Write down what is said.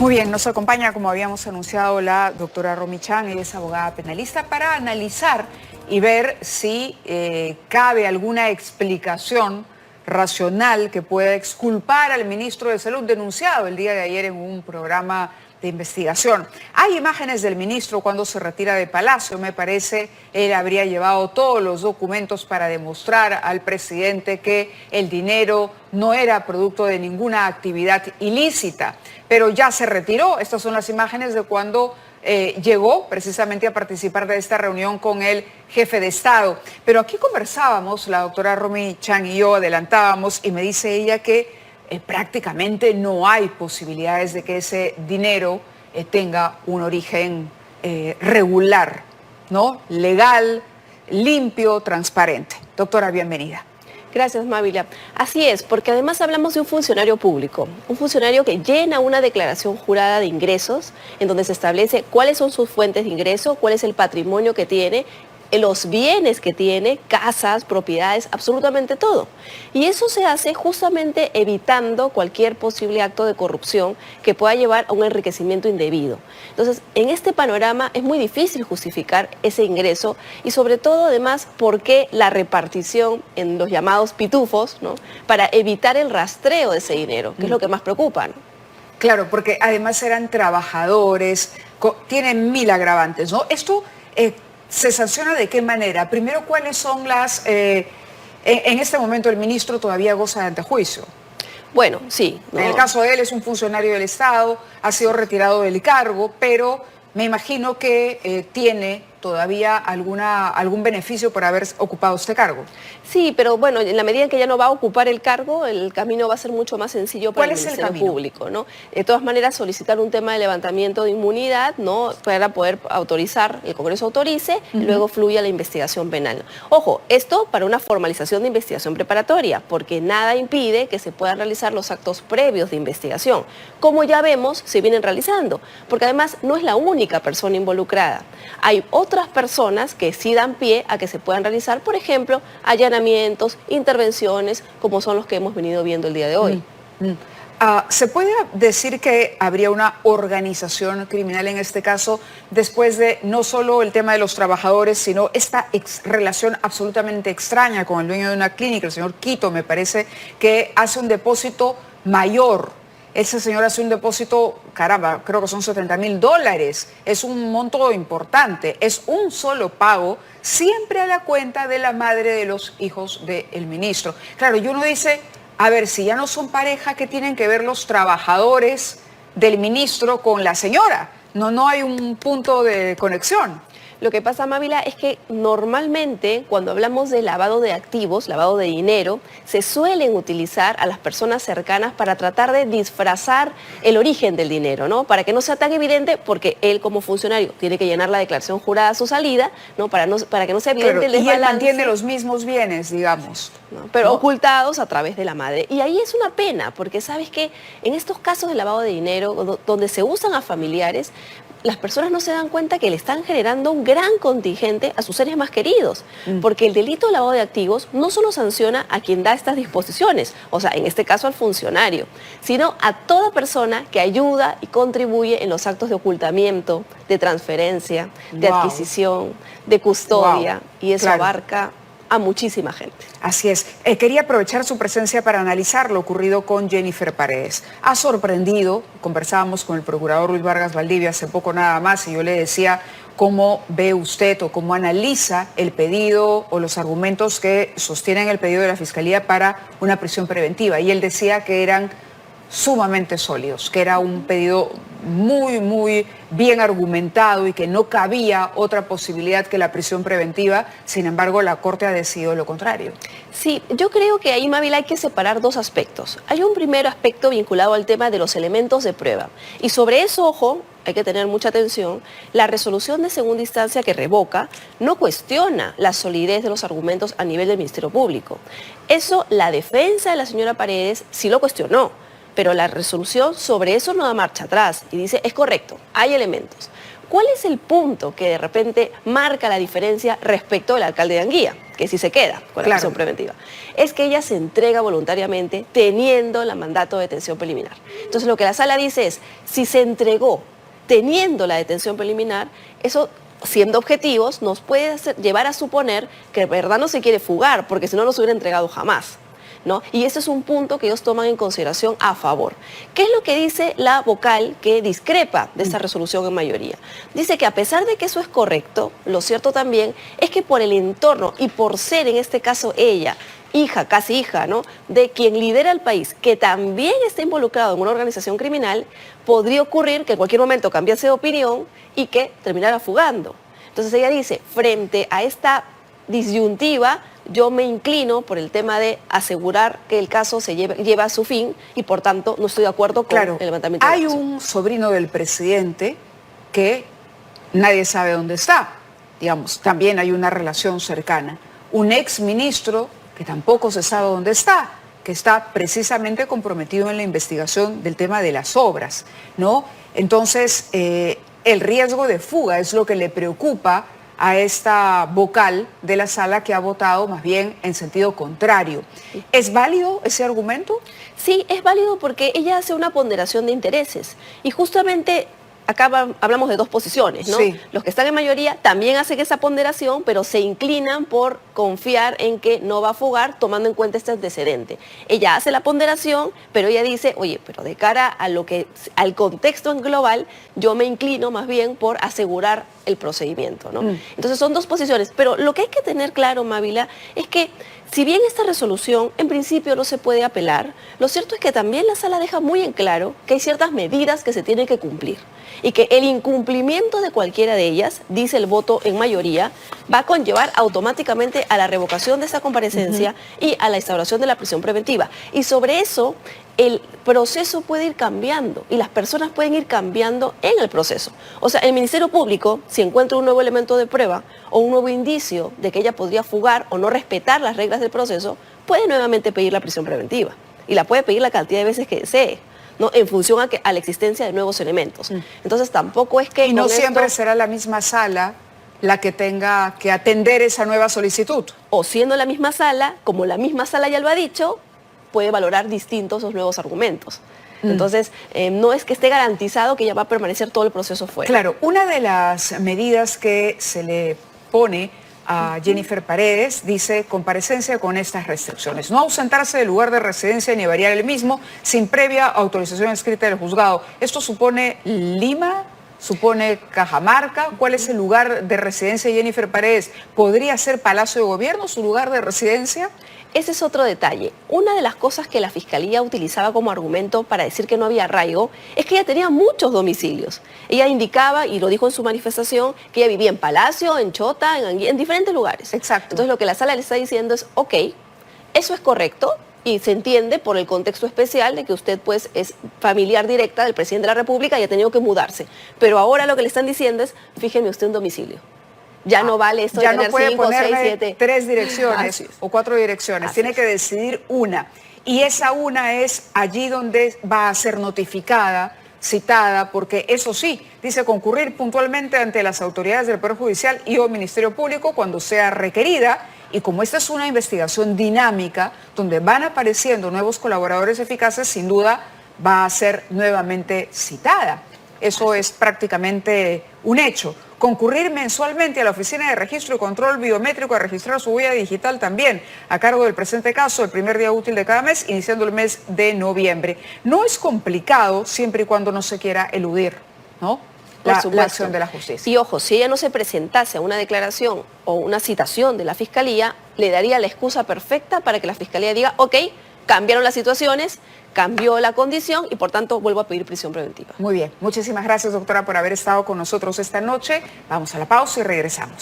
Muy bien, nos acompaña, como habíamos anunciado, la doctora Romy Chang, ella es abogada penalista, para analizar y ver si cabe alguna explicación racional que pueda exculpar al ministro de Salud denunciado el día de ayer en un programa de investigación. Hay imágenes del ministro cuando se retira de Palacio, me parece, él habría llevado todos los documentos para demostrar al presidente que el dinero no era producto de ninguna actividad ilícita, pero ya se retiró. Estas son las imágenes de cuando llegó precisamente a participar de esta reunión con el jefe de Estado. Pero aquí conversábamos, la doctora Romy Chang y yo adelantábamos, y me dice ella que prácticamente no hay posibilidades de que ese dinero tenga un origen regular, ¿no? Legal, limpio, transparente. Doctora, bienvenida. Gracias, Mávila. Así es, porque además hablamos de un funcionario público, un funcionario que llena una declaración jurada de ingresos, en donde se establece cuáles son sus fuentes de ingreso, cuál es el patrimonio que tiene, los bienes que tiene, casas, propiedades, absolutamente todo. Y eso se hace justamente evitando cualquier posible acto de corrupción que pueda llevar a un enriquecimiento indebido. Entonces, en este panorama es muy difícil justificar ese ingreso y sobre todo, además, por qué la repartición en los llamados pitufos, ¿no?, para evitar el rastreo de ese dinero, que es lo que más preocupa, ¿no? Claro, porque además eran trabajadores, tienen 1000 agravantes, ¿no? Esto ¿se sanciona de qué manera? Primero, ¿cuáles son las... en este momento el ministro todavía goza de antejuicio. Bueno, sí. No. En el caso de él es un funcionario del Estado, ha sido retirado del cargo, pero me imagino que tiene todavía algún beneficio por haber ocupado este cargo. Sí, pero bueno, en la medida en que ya no va a ocupar el cargo, el camino va a ser mucho más sencillo para el Ministerio Público, ¿no? De todas maneras, solicitar un tema de levantamiento de inmunidad, ¿no?, para poder autorizar, el Congreso autorice, y luego fluya la investigación penal. Ojo, esto para una formalización de investigación preparatoria, porque nada impide que se puedan realizar los actos previos de investigación, como ya vemos se vienen realizando, porque además no es la única persona involucrada. Hay otras personas que sí dan pie a que se puedan realizar, por ejemplo, allanamientos, intervenciones, como son los que hemos venido viendo el día de hoy. ¿Se puede decir que habría una organización criminal en este caso, después de no solo el tema de los trabajadores, sino esta relación absolutamente extraña con el dueño de una clínica, el señor Quito, me parece, que hace un depósito mayor? Ese señor hace un depósito, caramba, creo que son $70.000. Es un monto importante. Es un solo pago, siempre a la cuenta de la madre de los hijos del ministro. Claro, y uno dice, a ver, si ya no son pareja, ¿qué tienen que ver los trabajadores del ministro con la señora? No hay un punto de conexión. Lo que pasa, Mávila, es que normalmente cuando hablamos de lavado de activos, lavado de dinero, se suelen utilizar a las personas cercanas para tratar de disfrazar el origen del dinero, ¿no? Para que no sea tan evidente, porque él como funcionario tiene que llenar la declaración jurada a su salida, ¿no? Para que no sea evidente, claro, el desbalance. Y él mantiene los mismos bienes, digamos. ¿No? Pero ocultados a través de la madre. Y ahí es una pena, porque sabes que en estos casos de lavado de dinero, donde se usan a familiares, las personas no se dan cuenta que le están generando un gran contingente a sus seres más queridos, porque el delito de lavado de activos no solo sanciona a quien da estas disposiciones, o sea, en este caso al funcionario, sino a toda persona que ayuda y contribuye en los actos de ocultamiento, de transferencia, de adquisición, de custodia, y eso abarca a muchísima gente. Así es. Quería aprovechar su presencia para analizar lo ocurrido con Jennifer Paredes. Ha sorprendido, conversábamos con el procurador Luis Vargas Valdivia hace poco nada más, y yo le decía cómo ve usted o cómo analiza el pedido o los argumentos que sostienen el pedido de la Fiscalía para una prisión preventiva. Y él decía que eran sumamente sólidos, que era un pedido muy bien argumentado y que no cabía otra posibilidad que la prisión preventiva. Sin embargo, la Corte ha decidido lo contrario. Sí, yo creo que ahí, Mávila, hay que separar dos aspectos. Hay un primer aspecto vinculado al tema de los elementos de prueba. Y sobre eso, ojo, hay que tener mucha atención, la resolución de segunda instancia que revoca no cuestiona la solidez de los argumentos a nivel del Ministerio Público. Eso, la defensa de la señora Paredes sí lo cuestionó, pero la resolución sobre eso no da marcha atrás y dice, es correcto, hay elementos. ¿Cuál es el punto que de repente marca la diferencia respecto del alcalde de Anguía? que sí se queda con la Claro. prisión preventiva, es que ella se entrega voluntariamente teniendo el mandato de detención preliminar. Entonces lo que la sala dice es, si se entregó teniendo la detención preliminar, eso, siendo objetivos, nos puede llevar a suponer que de verdad no se quiere fugar, porque si no, no se hubiera entregado jamás, ¿no? Y ese es un punto que ellos toman en consideración a favor. ¿Qué es lo que dice la vocal que discrepa de esta resolución en mayoría? Dice que a pesar de que eso es correcto, lo cierto también es que por el entorno y por ser en este caso ella, hija, casi hija, ¿no?, de quien lidera el país, que también está involucrado en una organización criminal, podría ocurrir que en cualquier momento cambiase de opinión y que terminara fugando. Entonces ella dice, frente a esta disyuntiva, yo me inclino por el tema de asegurar que el caso se lleva a su fin y por tanto no estoy de acuerdo con el levantamiento de la Hay acción. un sobrino del presidente que nadie sabe dónde está. Digamos, también hay una relación cercana. Un ex ministro que tampoco se sabe dónde está, que está precisamente comprometido en la investigación del tema de las obras, ¿no? Entonces, el riesgo de fuga es lo que le preocupa a esta vocal de la sala que ha votado más bien en sentido contrario. ¿Es válido ese argumento? Sí, es válido porque ella hace una ponderación de intereses y justamente acá hablamos de dos posiciones, ¿no? Sí. Los que están en mayoría también hacen esa ponderación, pero se inclinan por confiar en que no va a fugar tomando en cuenta este antecedente. Ella hace la ponderación, pero ella dice, oye, pero de cara a al contexto en global, yo me inclino más bien por asegurar el procedimiento, ¿no? Entonces son dos posiciones, pero lo que hay que tener claro, Mávila, es que si bien esta resolución en principio no se puede apelar, lo cierto es que también la sala deja muy en claro que hay ciertas medidas que se tienen que cumplir y que el incumplimiento de cualquiera de ellas, dice el voto en mayoría, va a conllevar automáticamente a la revocación de esa comparecencia y a la instauración de la prisión preventiva. Y sobre eso, el proceso puede ir cambiando y las personas pueden ir cambiando en el proceso. O sea, el Ministerio Público, si encuentra un nuevo elemento de prueba o un nuevo indicio de que ella podría fugar o no respetar las reglas del proceso, puede nuevamente pedir la prisión preventiva y la puede pedir la cantidad de veces que desee, ¿no?, en función a la existencia de nuevos elementos. Entonces tampoco es que... Y no siempre será la misma sala la que tenga que atender esa nueva solicitud. O siendo la misma sala, como la misma sala ya lo ha dicho, puede valorar distintos esos nuevos argumentos. Entonces, no es que esté garantizado que ella va a permanecer todo el proceso fuera. Claro, una de las medidas que se le pone a Jennifer Paredes dice comparecencia con estas restricciones: no ausentarse del lugar de residencia ni variar el mismo sin previa autorización escrita del juzgado. ¿Esto supone Lima? ¿Supone Cajamarca? ¿Cuál es el lugar de residencia de Jennifer Paredes? ¿Podría ser Palacio de Gobierno su lugar de residencia? Ese es otro detalle. Una de las cosas que la Fiscalía utilizaba como argumento para decir que no había arraigo es que ella tenía muchos domicilios. Ella indicaba, y lo dijo en su manifestación, que ella vivía en Palacio, en Chota, en diferentes lugares. Exacto. Entonces lo que la sala le está diciendo es, ok, eso es correcto y se entiende por el contexto especial de que usted pues es familiar directa del presidente de la República y ha tenido que mudarse. Pero ahora lo que le están diciendo es, fíjeme usted un domicilio. Ya no vale esto de ya tener no puede 5, 6, ponerle 7. 3 direcciones Así es. o 4 direcciones. Así Tiene es. que decidir una. Y esa una es allí donde va a ser notificada, citada, porque eso sí, dice concurrir puntualmente ante las autoridades del Poder Judicial y o Ministerio Público cuando sea requerida. Y como esta es una investigación dinámica, donde van apareciendo nuevos colaboradores eficaces, sin duda va a ser nuevamente citada. Eso es prácticamente un hecho. Concurrir mensualmente a la Oficina de Registro y Control Biométrico a registrar su huella digital también, a cargo del presente caso, el primer día útil de cada mes, iniciando el mes de noviembre. No es complicado siempre y cuando no se quiera eludir, ¿no?, la acción de la justicia. Y ojo, si ella no se presentase a una declaración o una citación de la Fiscalía, le daría la excusa perfecta para que la Fiscalía diga, ok, cambiaron las situaciones, cambió la condición y por tanto vuelvo a pedir prisión preventiva. Muy bien, muchísimas gracias, doctora, por haber estado con nosotros esta noche. Vamos a la pausa y regresamos.